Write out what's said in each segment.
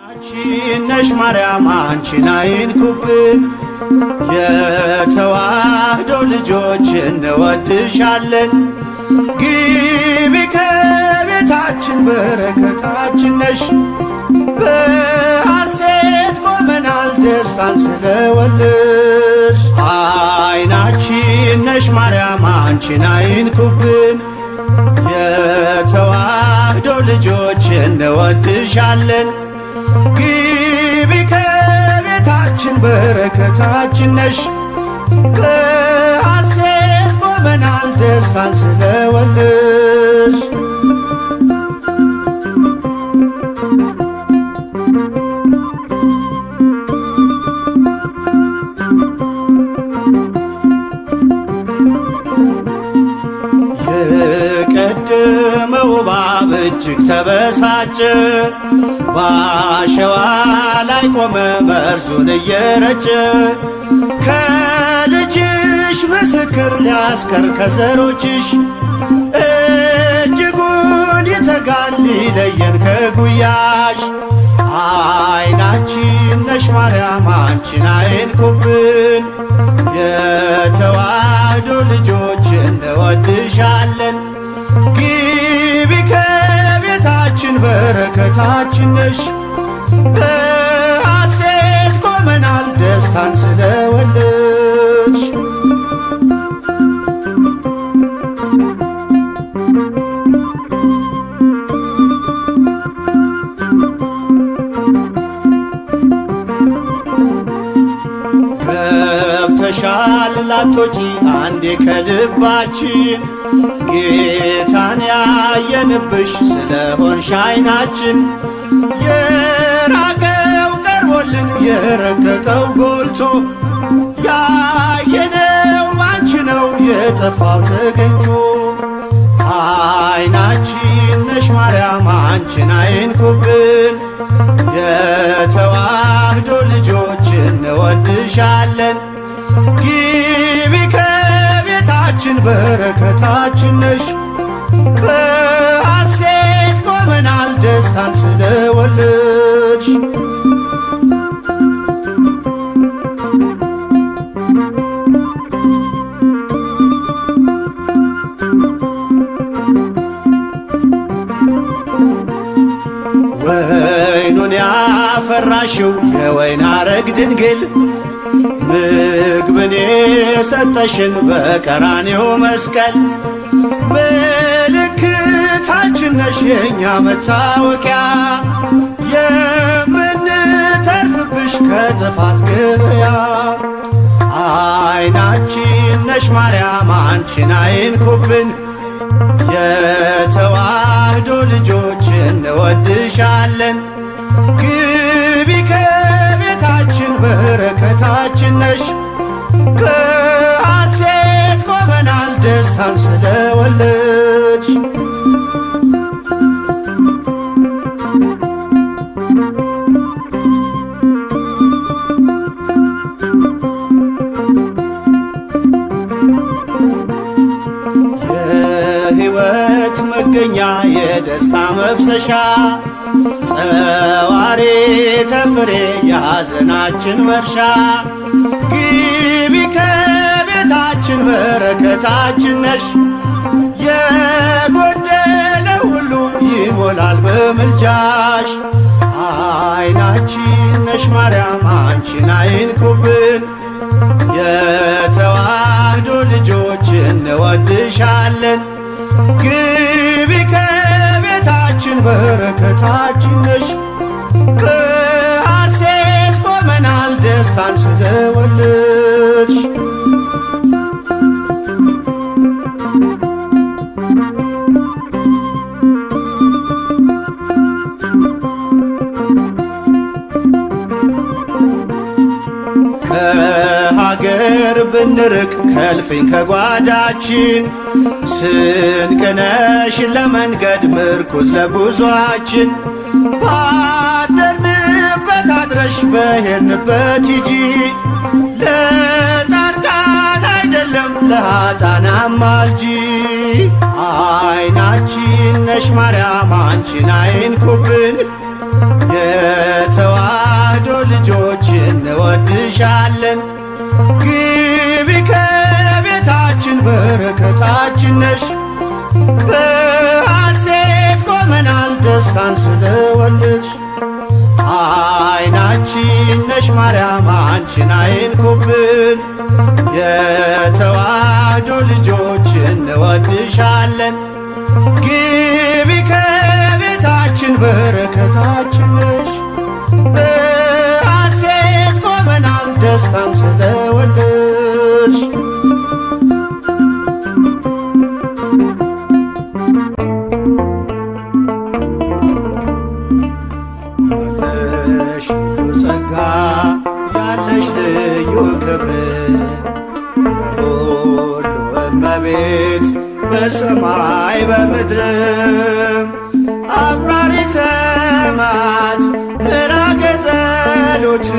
ነሽ ማርያም አንቺን አይንኩብን፣ የተዋህዶ ልጆች እንወድሻለን። ግቢ ከቤታችን በረከታችን ነሽ፣ በሐሴት ቆመናል ደስታን ስለወለድሽ። አይናችን ነሽ ማርያም አንቺን አይንኩብን፣ የተዋህዶ ልጆች እንወድሻለን። ግቢ ከቤታችን በረከታችን ነሽ፣ በሐሴት ቆመናል ደስታን ስለወለድሽ። የቀደመው እባብ እጅግ ተበሳጨ፣ በአሸዋ ላይ ቆመ መርዙን እየረጨ። ከልጅሽ ምስክር ሊያስቀር ከዘሮችሽ፣ እጅጉን ይተጋል ሊለየን ከጉያሽ። አይናችን ነሽ ማርያም አንቺን አይንኩብን፣ የተዋህዶ ልጆች እንወድሻለን። ግቢ ከቤታችን በረከታችን ነሽ፣ በሐሴት ቆመናል ደስታን ስለወለድሽ። ገብተሻል ላትወጪ አንዴ ከልባችን፣ ጌታን ያየንብሽ ስለሆንሽ አይናችን። የራቀው ቀርቦልን የረቀቀው ጎልቶ፣ ያየነው ባንቺ ነው የጠፋው ተገኝቶ። አይናችን ነሽ ማርያም አንቺን አይንኩብን፣ የተዋህዶ ልጆች እንወድሻለን። ግቢ ከቤታችን በረከታችን ነሽ፣ በሐሴት ቆመናል ደስታን ስለወለድሽ። ወይኑን ያፈራሽው የወይን አረግ ድንግል፣ ምግብን የሰጠሽን በቀራንዮ መስቀል። ምልክታችን ነሽ የእኛ መታወቂያ፣ የምንተርፍብሽ ከጥፋት ገበያ። አይናችን ነሽ ማርያም አንቺን አይንኩብን፣ የተዋህዶ ልጆች እንወድሻለን። ግቢ ከቤታችን በረከታችን ነሽ፣ በሐሴት ቆመናል ደስታን ስለወለድሽ። የሕይወት መገኛ የደስታ መፍሰሻ፣ ጸዋሬ ተፍሬ የሐዘናችን መርሻ። ግቢ ከቤታችን በረከታችን ነሽ፣ የጎደለ ሁሉ ይሞላል በምልጃሽ። አይናችን ነሽ ማርያም አንቺን አይንኩብን፣ የተዋህዶ ልጆች እንወድሻለን። ግቢ ከቤታችን በረከታችን ነሽ፣ በሐሴት ቆመናል ደስታን ስለወለድሽ። ከሀገር ብንርቅ ከልፍኝ ከጓዳችን፣ ስንቅነሽ ለመንገድ ምርኩዝ ለጉዟችን። ባደርንበት አድረሽ በሄድንበት ሂጂ፣ ለጻድቃን አይደለም ለኃጥአን አማልጂ። አይናችን ነሽ ማርያም አንቺን አይንኩብን፣ እንወድሻለን። ግቢ ከቤታችን በረከታችን ነሽ። በሐሴት ቆመናል ደስታን ስለወለድሽ። አይናችን ነሽ ማርያም አንቺን አይንኩብን። የተዋህዶ ልጆች እንወድሻለን። ግቢ ከቤታችን በረከታችን ነሽ። በሐሴት ቆመናል ደስታን ስለወለድሽ። ያለሽ ልዩ ጸጋ ያለሽ ልዩ ክብር የሁሉ እመቤት በሰማይ በምድርም አቁራሪተ መዓት ምራገ ጸሎት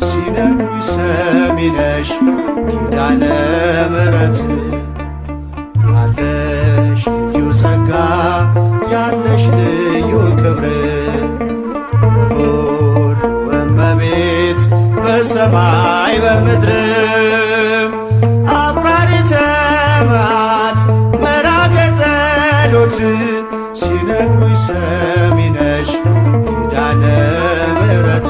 ሲነግሩኝ ሰሚ ነሽ ኪዳነ ምሕረት። ያለሽ ልዩ ጸጋ ያለሽ ልዩ ክብር የሁሉ እመቤት በሰማይ በምድርም አቁራሪተ መዓት ምራገ ጸሎት ሲነግሩኝ ሰሚ ነሽ ኪዳነ ምሕረት።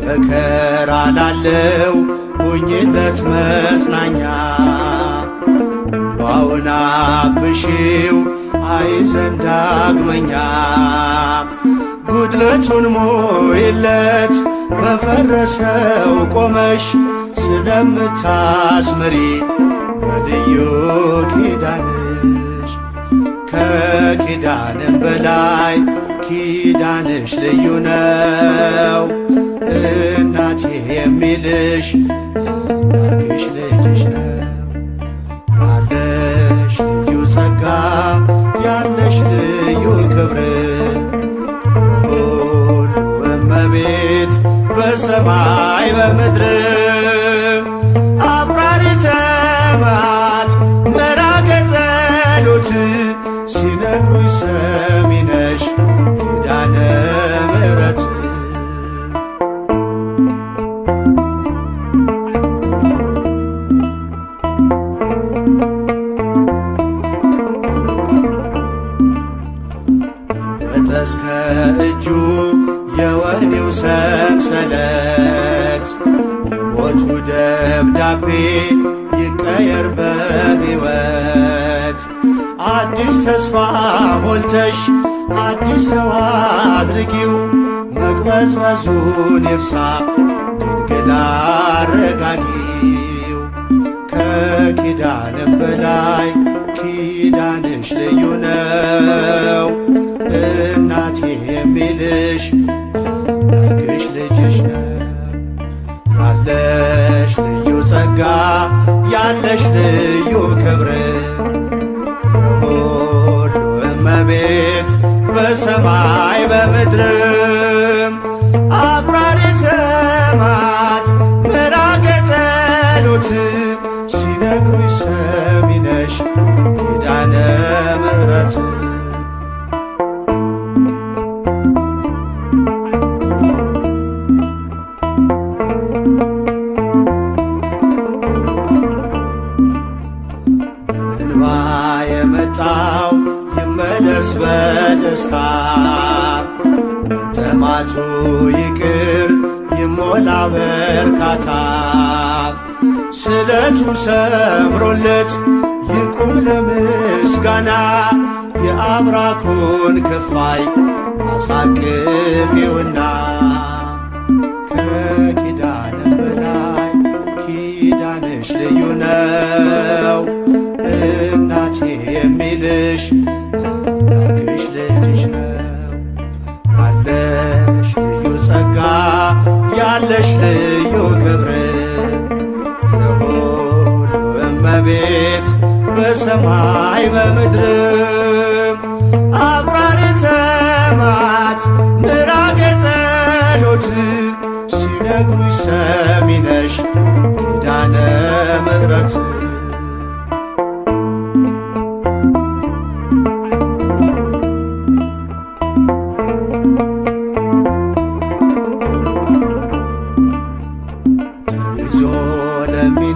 መከራ ላለው ሁኝለት መጽናኛ እንባውን አብሺው አይዘን ዳግመኛ። ጉድለቱን ሞይለት በፈረሰው ቆመሽ ስለምታስምሪ በልዩ ኪዳንሽ። ከኪዳንም በላይ ኪዳንሽ ልዩ ነው። እናቴ የሚልሽ አምላክሽ ልጅሽ ነው። ያለሽ ልዩ ጸጋ ያለሽ ልዩ ክብር የሁሉ እመቤት በሰማይ በምድርም አቁራሪተ መዓት ምራገ ጸሎት ሲነግሩኝ ሰሚ ነሽ ኪዳነ ምሕረት። እስከ እጁ የወህኒው ሰንሰለት የሞቱ ደብዳቤ ይቀየር በሕይወት። አዲስ ተስፋ ሞልተሽ አዲስ ሰው አድርጊው መቅበዝበዙን ይርሳ ድንግል አረጋጊው። ከኪዳንም በላይ ኪዳንሽ ልዩ ነው። እናቴ የሚልሽ አምላክሽ ልጅሽ ነው። ያለሽ ልዩ ጸጋ ያለሽ ልዩ ክብር የሁሉ እመቤት በሰማይ በምድርም አቁራሪተ መዓት ምራገ ጸሎት ሲነግሩኝ ሰሚ ነሽ ኪዳነ ምሕረት። እንባ የመጣው ይመለስ በደስታ መጠማቱ ይቅር ይሞላ በርካታ። ስለቱ ሰምሮለት ይቁም ለምስጋና የአብራኩን ክፋይ አሳቅፊውና። ከኪዳንም በላይ ኪዳንሽ ልዩ ነው። እናቴ የሚልሽ አምላክሽ ልጅሽ ነው። ያለሽ ልዩ ጸጋ ያለሽ ልዩ ክብር የሁሉ እመቤት በሰማይ በምድርም አቁራሪተ መዓት ምራገ ጸሎት ሲነግሩኝ ሰሚ ነሽ ኪዳነ ምሕረት።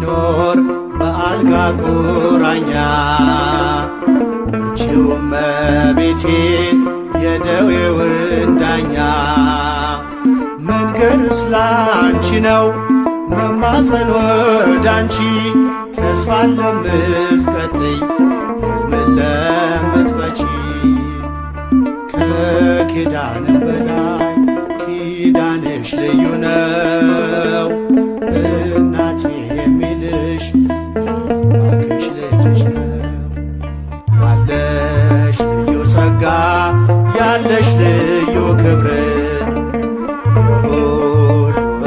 የሚኖር በአልጋ ቁራኛ አንቺው እመቤቴ የደዌውን ዳኛ መንገዱስ ላንቺ ነው መማፀን ወዳንቺ ተስፋን ለምትቀጥይ ሕልምን ለምትፈቺ ከኪዳንም በላይ ኪዳንሽ ልዩ ነው እናቴ የሚልሽ አምላክሽ ልጅሽ ነው። ያለሽ ልዩ ጸጋ ያለሽ ልዩ ክብር የሁሉ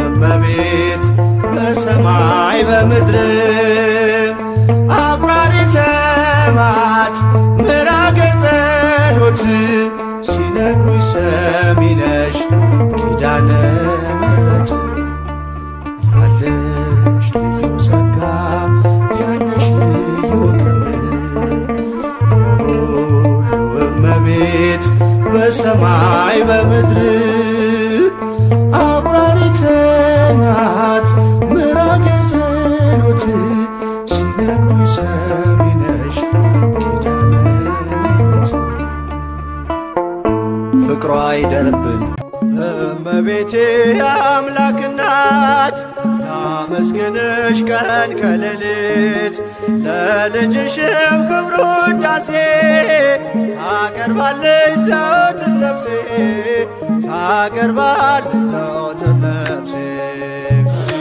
እመቤት በሰማይ በምድር አቁራሪተ መዓት ምራገ ጸሎት ሲነግሩኝ ሰሚ ነሽ ኪዳነ ምሕረት ያለሽ ልዩ ጸጋ ያለሽ ልዩ ክብር የሁሉ እመቤት በሰማይ በምድር አቁራሪተ መዓት ምራገ ጸሎት ሲነግሩኝ ሰሚ ነሽ ኪዳነ ምሕረት ፍቅሯ አይደርብን እመቤቴ የአምላክ እናት ላመስግንሽ ቀን ከሌሊት ለልጅሽም ክብር ውዳሴ ታቀርባለች ዘወትር ነፍሴ ታቀርባለች ዘወትር ነፍሴ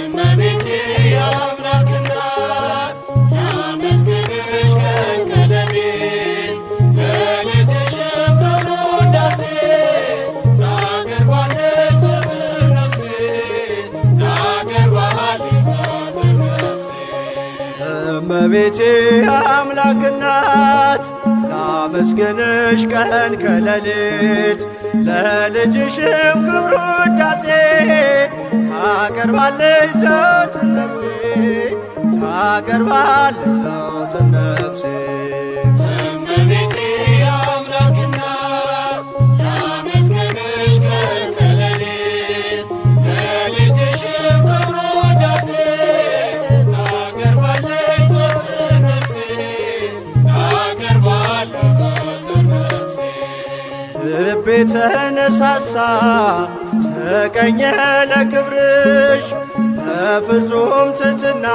እመቤቴ የአምላክ እናት ላመስግንሽ ቀን ከሌሊት ለልጅሽም ክብር ውዳሴ ታቀርባለች ዘወትር ነፍሴ ታቀርባለች ዘወትር ነፍሴ እመቤቴ የአምላክ እናት ላመስግንሽ ቀን ከሌሊት ለልጅሽም ክብር ውዳሴ ታቀርባለች ዘወትር ነፍሴ ታቀርባለች ዘወትር ነፍሴ እመቤቴ የአምላክ እናት ላመስግንሽ ቀን ከሌሊት ለልጅሽም ክብር ውዳሴ ታቀርባለች ዘወትር ነፍሴ ታቀርባለች ዘወትር ነፍሴ ልቤ ተነሳሳ ተቀኘ ለክብርሽ በፍጹም ትሕትና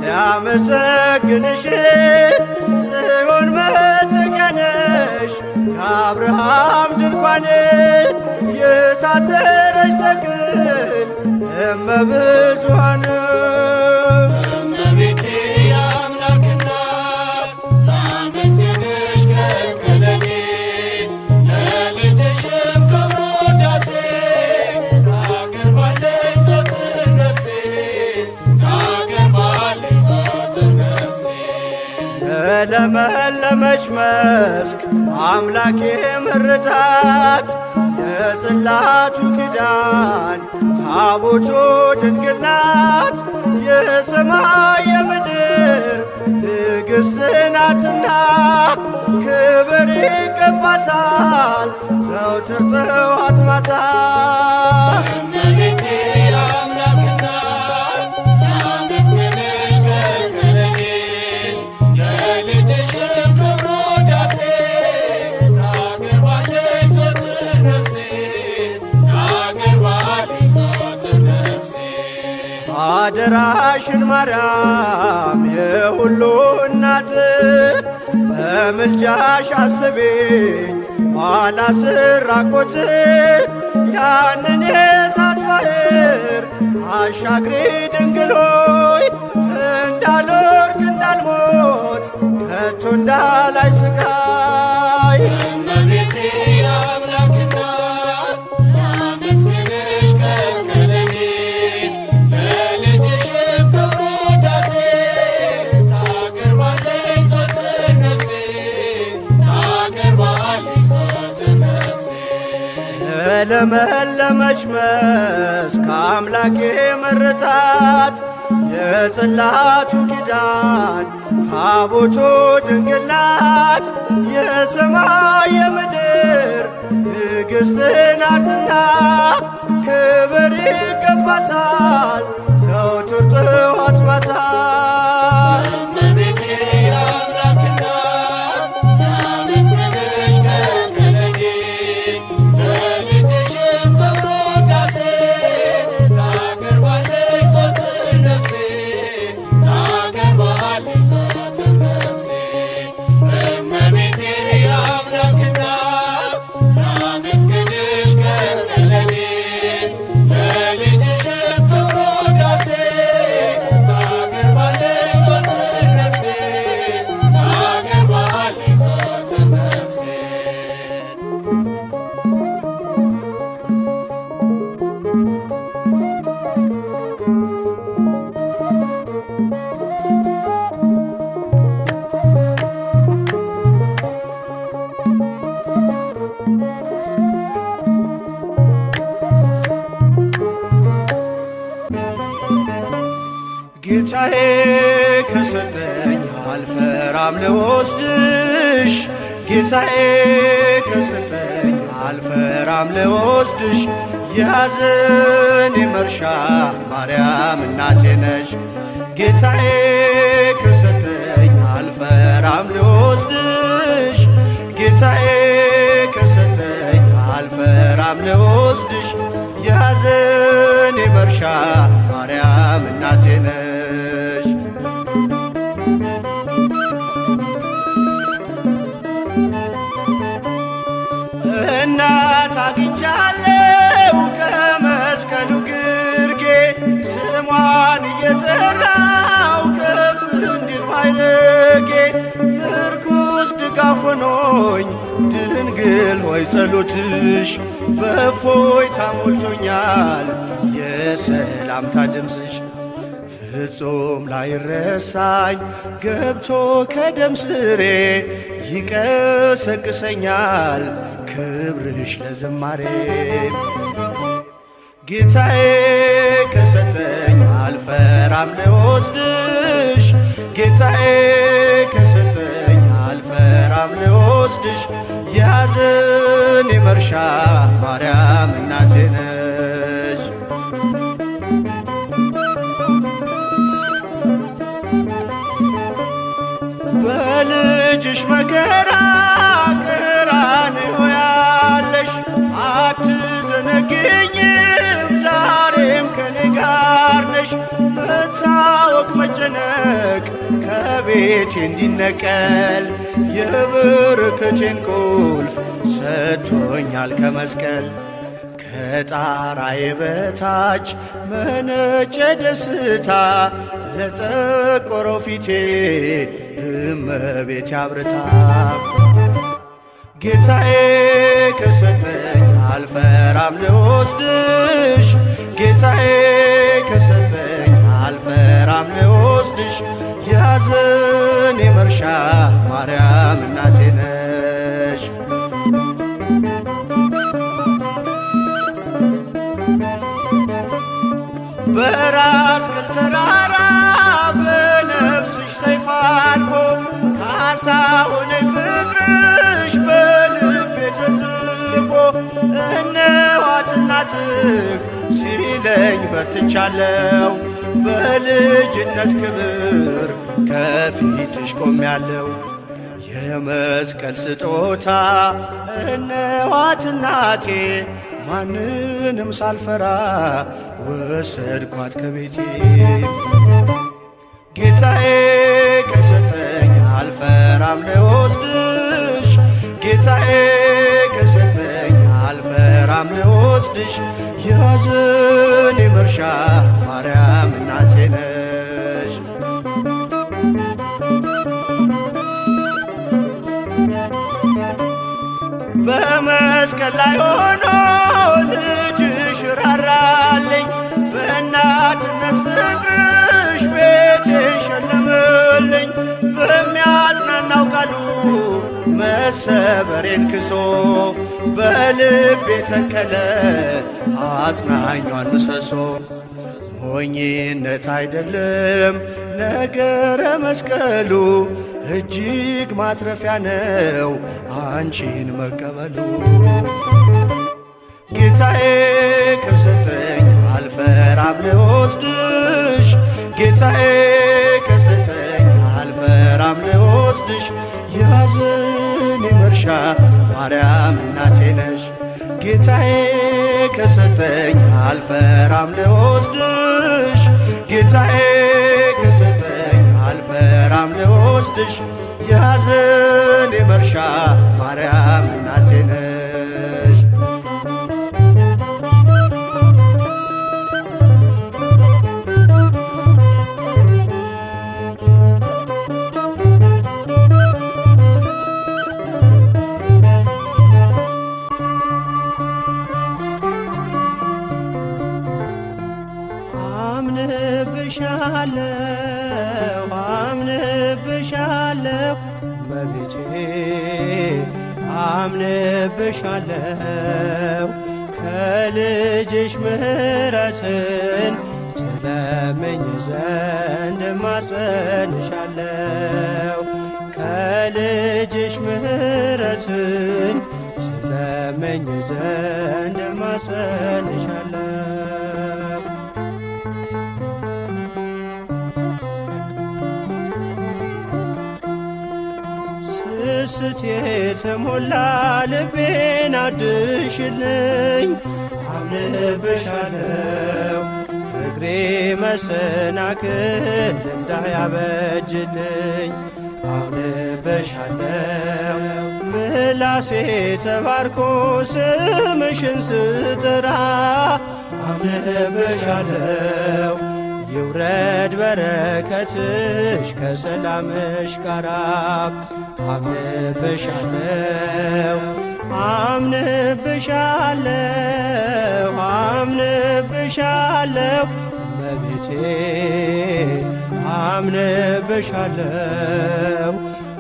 ሊያመሰግንሽ ጽዮን መጠጊያ ነሽ የአብርሃም ድንኳን የታደረች ተክል እመብዙኃን እመቤቴ የአምላክ እናት ላመስግንሽ ቀን ከሌሊት ለልጅሽም ክብር ውዳሴ ታቀርባለች ዘወትር ነፍሴ ታቀርባለች ዘወትር ነፍሴ የለመለመች መስክ አምላኬ ምርታት የጽላቱ ኪዳን ታቦቱ ድንግል ናት የሰማይ የምድር ንግሥት ናትና ክብር ይገባታል ዘወትር ጠዋት ማታ እመቤቴ የአምላክ እናት ላመስግንሽ ቀን ከሌሊት ለልጅሽም ክብር ውዳሴ ታቀርባለች ዘወትር ነፍሴ ታቀርባለች ዘወትር ነፍሴ አደራሽን ማርያም የሁሉ እናት በምልጃሽ አስቤኝ ኋላ ስራቆት ያንን የእሳት ባሕር አሻግሪ ድንግል ሆይ እንዳልወድቅ እንዳልሞት ከቶ እንዳላይ ስቃይ እመቤቴ የአምላክ እናት ላመስግንሽ ቀን ከሌሊት ለልጅሽም ክብር ውዳሴ ታቀርባለች ዘወትር ነፍሴ ታቀርባለች ዘወትር ነፍሴ የለመለመች መስክ አምላኬ መረታት የጽላቱ ኪዳን ታቦቱ ድንግል ናት የሰማይ የምድር ንግሥት ናትና ክብር ይገባታል ዘወትር ጠዋት ማታ ጌታዬ ከሰጠኝ አልፈራም ልወስድሽ ጌታዬ ከሰጠኝ አልፈራም ልወስድሽ የሐዘኔ መርሻ ማርያም እናቴ ነሽ ጌታዬ ከሰጠኝ አልፈራም ልወስድሽ ጌታዬ ከሰጠኝ አልፈራም ልወስድሽ የሐዘኔ መርሻ ማርያም እናቴ ነሽ እናት አግኝቻለሁ ከመስቀሉ ግርጌ ስሟን እየጠራው ከፍ እንዲል ማይረጌ ምርኩስ ድጋፍ ሆኖኝ ድንግል ሆይ ጸሎትሽ በእፎይታ ሞልቶኛል የሰላምታ ድምፅሽ ፍጹም ላይረሳኝ ገብቶ ከደም ስሬ ይቀሰቅሰኛል ክብርሽ ለዝማሬ ጌታዬ ከሰጠኝ አልፈራም ልወስድሽ ጌታዬ ከሰጠኝ አልፈራም ልወስድሽ የሐዘኔ መርሻ ማርያም እናቴ ነሽ በልጅሽ መከራ ቀራንዮ ያለሽ አትዘነግኝም ዛሬም ከኔ ጋር ነሽ መታወክ መጨነቅ ከቤቴ እንዲነቀል የበረከቴን ቁልፍ ሰጥቶኛል ከመስቀል ከጣራዬ በታች መነጨ ደስታ ለጠቆረው ፊቴ እመቤቴ አብርታ ጌታዬ ከሰጠኝ አልፈራም ልወስድሽ ጌታዬ ከሰጠኝ አልፈራም ልወስድሽ የሐዘኔ መርሻ ማርያም እናቴ ነሽ በራስ ቅል ተራራ በነፍስሽ ሰይፍ አልፎ ካሳ ሆነኝ ፍቅርሽ በልቤ ተጽፎ እነኋት እናትህ ሲለኝ በርትቻለሁ በልጅነት ክብር ከፊትሽ ቆሜያለሁ የመስቀል ስጦታ እነኋት እናቴ ማንንም ሳልፈራ ወሰድኳት ከቤቴ ጌታዬ ከሰጠኝ አልፈራም ልወስድሽ ጌታዬ ከሰጠኝ አልፈራም ልወስድሽ የሐዘኔ መርሻ ማርያም እናቴ ነሽ በመስቀል ላይ ሆኖ ልጅሽ ራራልኝ በእናትነት ፍቅርሽ ቤቴን ሸለምልኝ በሚያጽናናው ቃሉ መሰበሬን ክሶ በልቤ ተከለ አጽናኟን ምሰሶ ሞኝነት አይደለም ነገረ መስቀሉ እጅግ ማትረፊያ ነው አንቺን መቀበሉ ጌታዬ ከሰጠኝ አልፈራም ልወስድሽ ጌታዬ ከሰጠኝ አልፈራም ልወስድሽ የሐዘኔ መርሻ ማርያም እናቴ ነሽ ጌታዬ ከሰጠኝ አልፈራም ልወስድሽ ጌታዬ ከሰጠኝ አልፈራም ልወስድሽ የሐዘኔ መርሻ ማርያም እናቴ ነሽ አምንብሻለሁ እመቤቴ አምንብሻለሁ ከልጅሽ ምሕረትን ትለምኝ ዘንድ እማጸንሻለሁ። ከልጅሽ ምሕረትን ትለምኝ ዘንድ እማጸንሻለሁ። ስስት የተሞላ ልቤን አድሽልኝ፣ አምንብሻለሁ እግሬ መሰናክል እንዳያበጅልኝ። አምንብሻለሁ ምላሴ ተባርኮ ስምሽን ስጠራ። አምንብሻለሁ ይውረድ በረከትሽ ከሰላምሽ ጋራ። አምንብሻለሁ አምንብሻለሁ አምንብሻለሁ እመቤቴ አምንብሻለሁ።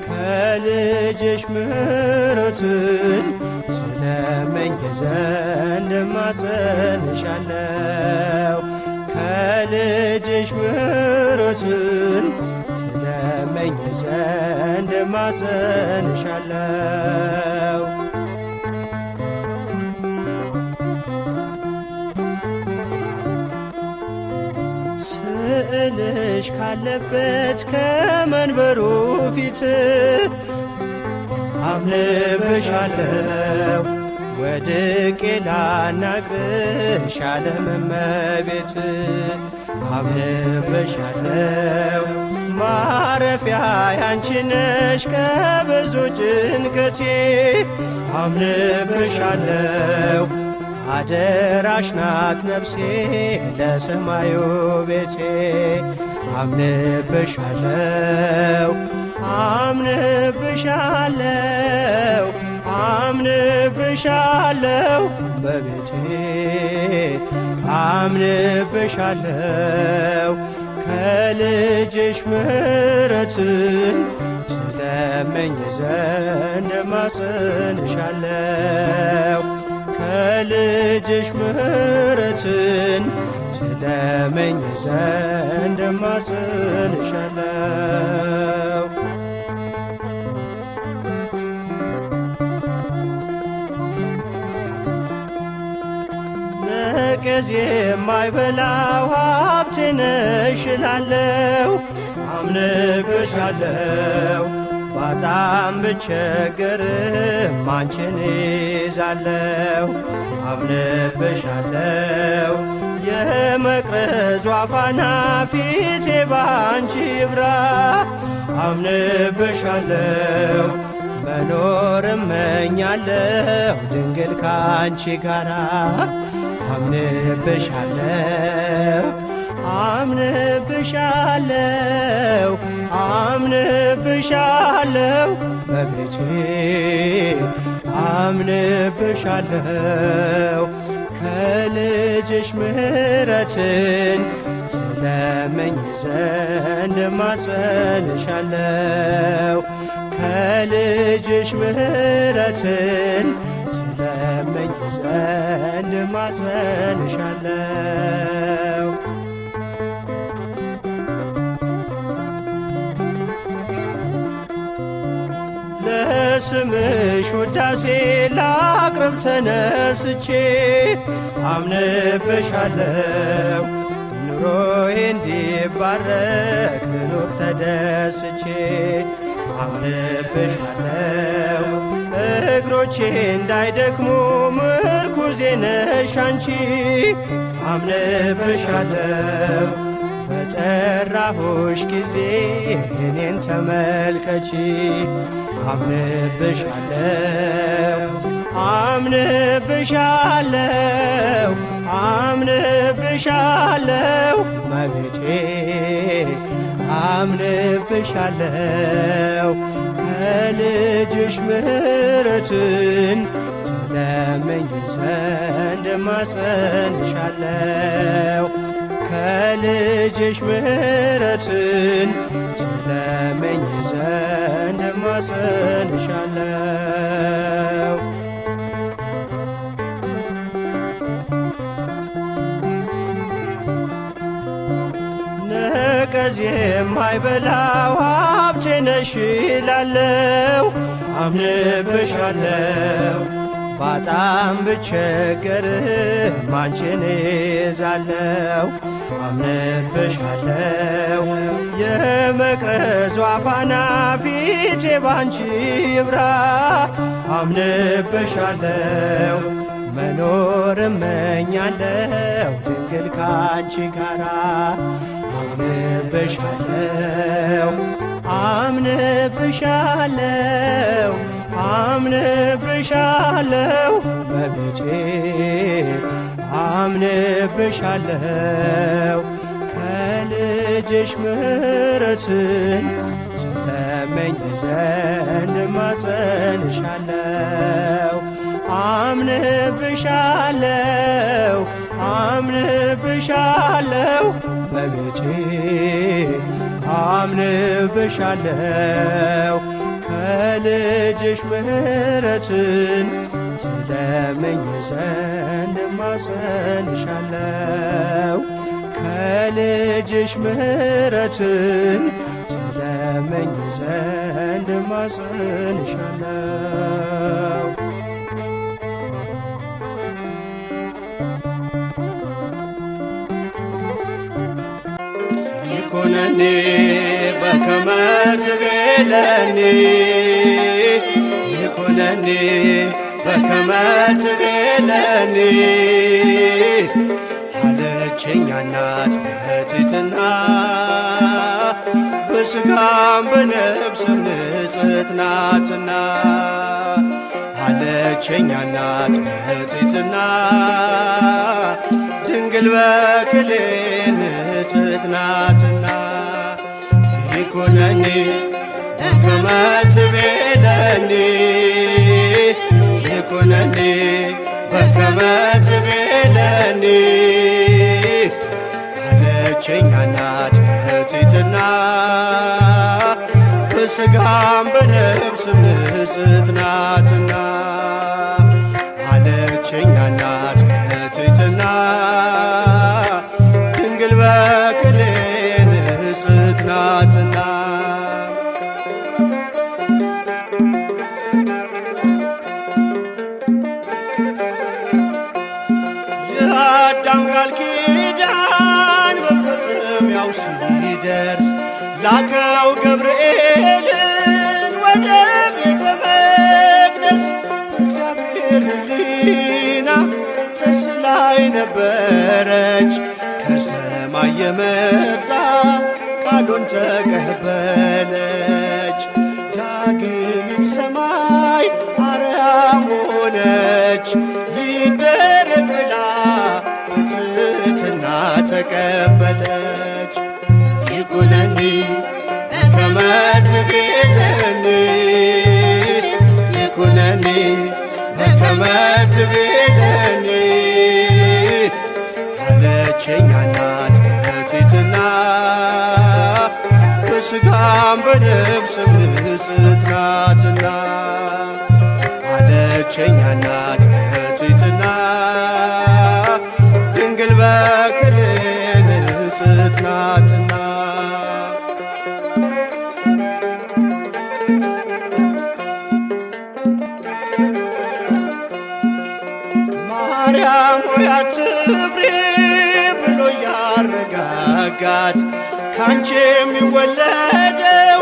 ከልጅሽ ምሕረትን ትለምኝ ዘንድ እማጸንሻለሁ። ከልጅሽ ምሕረትን ትለምኝ ዘንድ እማጸንሻለሁ። ስዕልሽ ካለበት ከመንበሩ ፊት አምንብሻለሁ ወድቄ ላናግርሽ ዓለም እመቤት። አምንብሻለሁ ማረፊያ ያንቺ ነሽ ከብዙ ጭንቀቴ። አምንብሻለሁ አደራሽ ናት ነፍሴ ለሰማዩ ቤቴ። አምንብሻለሁ አምንብሻለሁ አምንብሻለሁ በቤቴ። አምንብሻለሁ ከልጅሽ ምሕረትን ትለምኝ ዘንድ እማጸንሻለሁ። ከልጅሽ ምሕረትን ትለምኝ ዘንድ እማጸንሻለሁ። ነቀዝ የማይበላው ሀብቴ ነሽ እላለሁ። አምንብሻለሁ ባጣም ብቸገርም አንቺን ይዛለሁ። አምንብሻለሁ የመቅረዟ ፋና ፊቴ ባንቺ ይብራ። አምንብሻለሁ መኖር እመኛለሁ ድንግል ካንቺ ጋራ። አምንብሻለሁ አምንብሻለሁ አምንብሻለሁ በቤቴ። አምንብሻለሁ ከልጅሽ ምሕረትን ትለምኝ ዘንድ እማጸንሻለሁ። ከልጅሽ ምሕረትን ትለምኝ ዘንድ እማጸንሻለሁ። ለስምሽ ውዳሴ ላቅርብ ተነስቼ። አምንብሻለሁ ኑሮዬ እንዲባረክ ልኑር ተደስቼ። አምንብሻለሁ እግሮቼ እንዳይደክሙ ምርኩዜ ነሽ አንቺ። አምንብሻለሁ በጠራሁሽ ጊዜ እኔን ተመልከቺ። አምንብሻለሁ አምንብሻለሁ አምንብሻለሁ እመቤቴ። አምንብሻለሁ ከልጅሽ ምሕረትን ትለምኝ ዘንድ እማጸንሻለሁ። ከልጅሽ ምሕረትን ትለምኝ ዘንድ እማጸንሻለሁ። ነቀዝ የማይበላው ሀብቴ ነሽ እላለሁ። አምንብሻለሁ ባጣም ብቸገርም አንቺን እይዛለሁ። አምንብሻለሁ የመቅረዟ ፋና ፊቴ ባንቺ ይብራ። አምንብሻለሁ መኖር እመኛለሁ ድንግል ካንቺ ጋራ። አምንብሻለሁ አምንብሻለሁ አምንብሻለሁ እመቤቴ አምንብሻለሁ። ከልጅሽ ምሕረትን ስለመኝ ዘንድ እማጸንሻለሁ። አምንብሻለሁ አምንብሻለሁ እመቤቴ አምንብሻለሁ። ከልጅሽ ምሕረትን ስለመኝ ዘንድ እማጸንሻለሁ። ከልጅሽ ምሕረትን ስለመኝ ዘንድ እማጸንሻለሁ። ይኩነኒ በከመ ትቤለኒ ይኩነኒ በከመ ትቤለኒ አለችኝ እናት በትሕትና በሥጋም በነፍስም ንጽሕት ናትና። አለችኝ እናት በትሕትና ድንግል በክሌ ንጽሕት ናትና። ይኩነኒ በከመ ትቤለኒ ይኩነኒ በከመ ትቤለኒ አለችኝ እናት በትሕትና በሥጋም በነፍስም ንጽሕት ናትና። አለችኝ እናት በትሕትና ድንግል በክሌ ንጽሕት ናትና። የአዳም ቃል ኪዳን መፈጸሚያው ሲደርስ ላከው ገብርኤልን ወደ ቤተ መቅደስ። እግዚአብሔር ሕሊና ተስላይ ነበረች ከሰማይ የመጣ ቃሉን ተቀበለች። ዳግሚት ሰማይ አርያም ሆነች ይደረግ ብላ በትሕትና ተቀበለች። ይኩነኒ በከመ ትቤለኒ ይኩነኒ በከመ ትቤለኒ አለችኝ እናት በትሕትና በሥጋም በነፍስም ንጽሕት ናትና። አለችኝ እናት በትሕትና ድንግል በክሌ ንጽሕት ናትና። ማርያም ሆይ አትፍሪ ብሎ ያረጋጋት ካንቺ የሚወለደው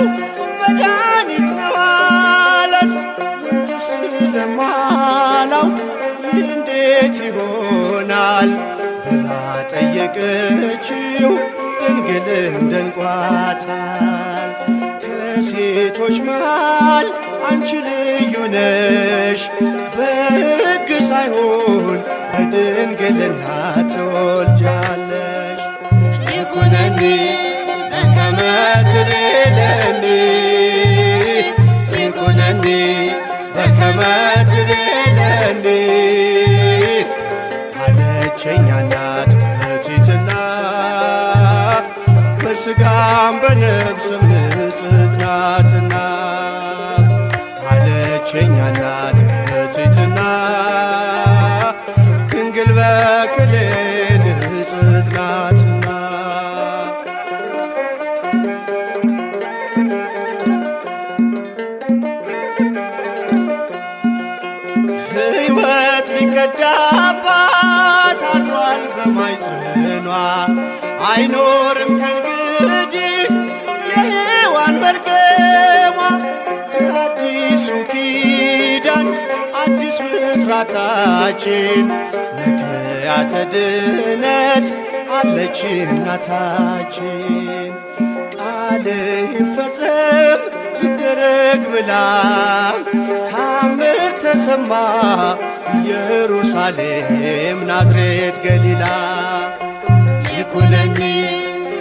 መድኃኒት ነው አላት። ወንድ ስለማላውቅ እንዴት ይሆናል ብላ ጠየቀችው። ድንግልም ደንቋታል። ከሴቶች መሃል አንቺ ልዩ ነሽ በሕግ ሳይሆን በድንግልና ትወልጃለሽ። ይኩነኒ በከመ ትቤለኒ ይኩነኒ በከመ ትቤለኒ አለችኝ እናት በትሕትና በሥጋም በነፍስም ንጽሕት ናትና። አለችኝ እናት በትሕትና ድንግል በክሌ ንጽሕት ናትና። አይኖርም ከእንግዲህ የሔዋን መርገሟ። የአዲሱ ኪዳን አዲስ ብስራታችን ምክንያተ ድነት አለች እናታችን። ቃል ይፈጸም ይደረግ ብላ ታምር ተሰማ ኢየሩሳሌም ናዝሬት ገሊላ። ይኩነኒ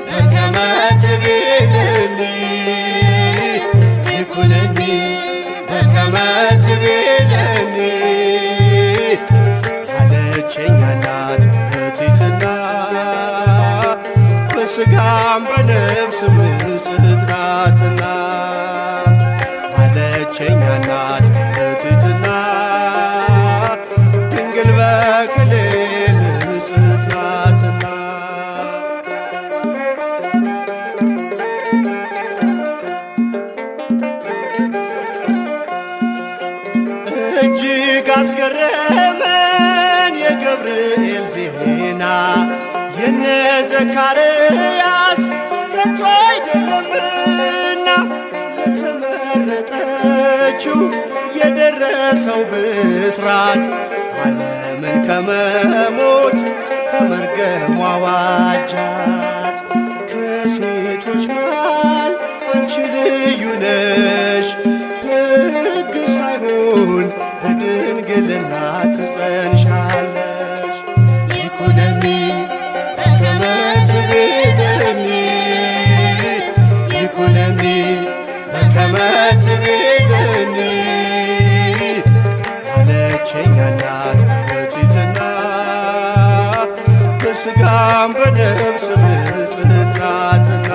በከመ ትቤልኒ ይኩነኒ በከመ ትቤልኒ አለችኝ እናት በትሕትና በሥጋም በነፍስም ንጽሕት ናትና። አለችኝ እናት በትሕትና ድንግል በክሌ ንጽሕት ናትና። እጅግ አስገረመን የገብርኤል ዜና የነ ዘካርያስ ከቶ አይደለምና ለተመረጠችው የደረሰው ብስራት ዓለምን ከመሞት ከመርገሟ ዋጃት። ከሴቶች መሃል አንቺ ልዩ ነሽ፣ በሕግ ሳይሆን በድንግልና ትጸንሻለሽ። ይኩነኒ በከመ ትቤልኒ ይኩነኒ በከመ ትቤልኒ አለችኝ እናት በትሕትና በሥጋም በነፍስም ንጽሕት ናትና።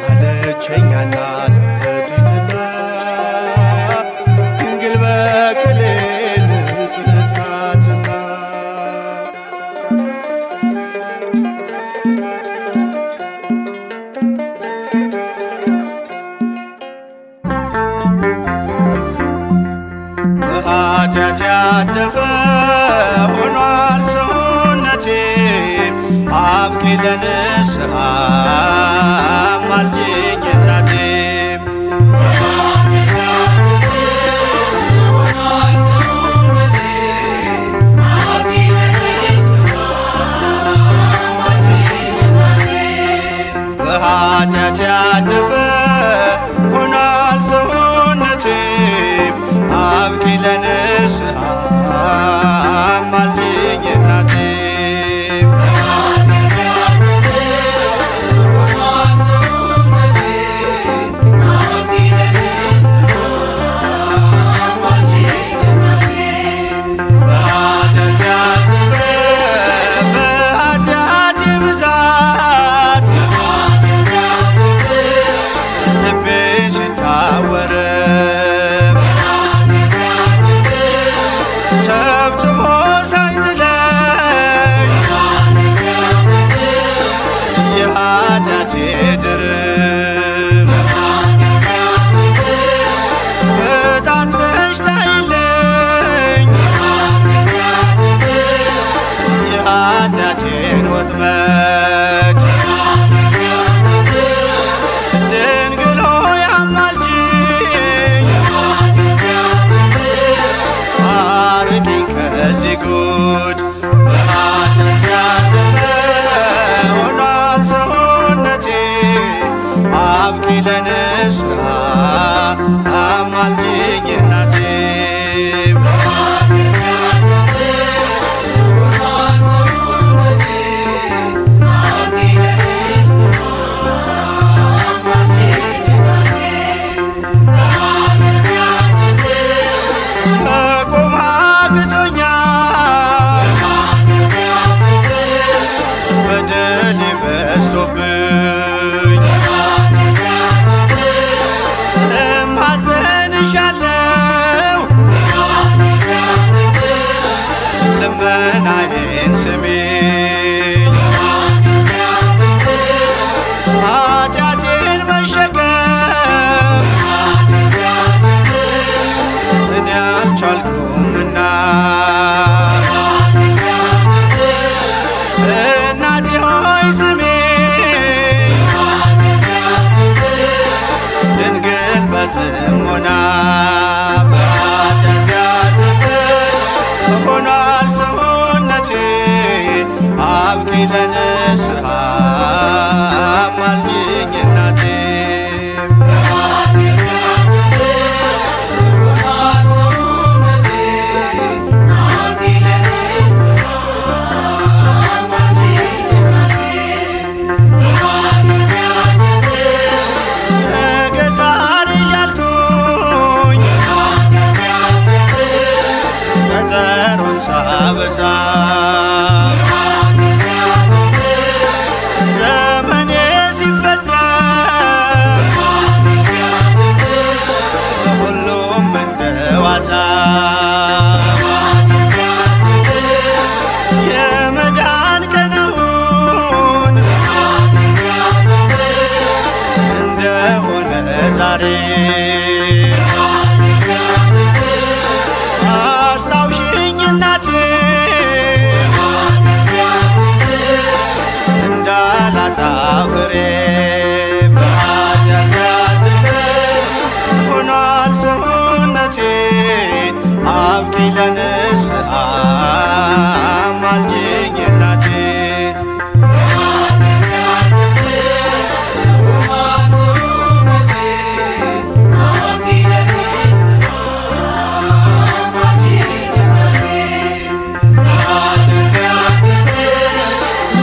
አለችኝ እናት በትሕትና ድንግል በክሌ ንጽሕት ናትና። በኃጢአት ያደፈ ሆኗል ሰውነቴ አብቂ ለንስሐ አማልጅኝ እናቴ። በኃጢአት ያደፈ ሆኗል ሰውነቴ አብቂ ለንስሐ አማልጅኝ እናቴ። በኃጢአቴ ብዛት ልቤ ሲታወር ተብትቦ ሳይጥለኝ የኃጢአቴ ድርብ በጣትሽ ታይልኝ የኃጢአቴን ወጥመድ። ድንግል ሆይ አማልጅኝ አርቂኝ ከዚህ ጉድ። በኃጢአት ያደፈ ሆኗል ሰውነቴ አብቂ ለንስሐ አማልጅኝ እናቴ። መቆም አቅቶኛል በደሌ በዝቶብኝ እማጸንሻለሁ ሲፈጸም ሁሉም እንደ ዋዛ የመዳን ቀኑን እንደሆነ ዛሬ አስታውሽኝ እናቴ እንዳላጣ ፍሬ በኃጢአት ያደፈ ሆኗል ሰውነቴ አብቂ ለንስሐ አማልጅኝ እናቴ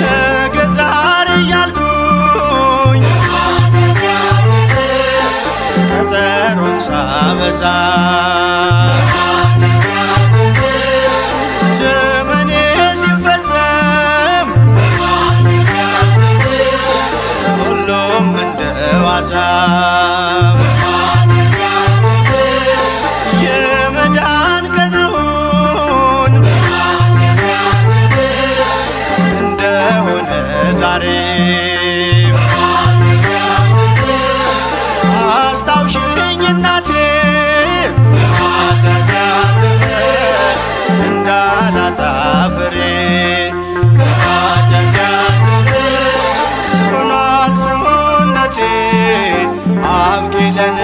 ነገ ዛሬ እያልኩኝ ቀጠሮን ሳበዛ ዘመኔ ሲፈጸም ሁሉም እንደ ዋዛ የመዳን ቀኑን እንደሆነ ዛሬ አስታውሽኝ እናቴ በኃጢአት ያደፈ እንዳላጣ ፍሬ በኃጢአት ያደፈ ሆኗል ሰውነቴ አብቂ ለኔ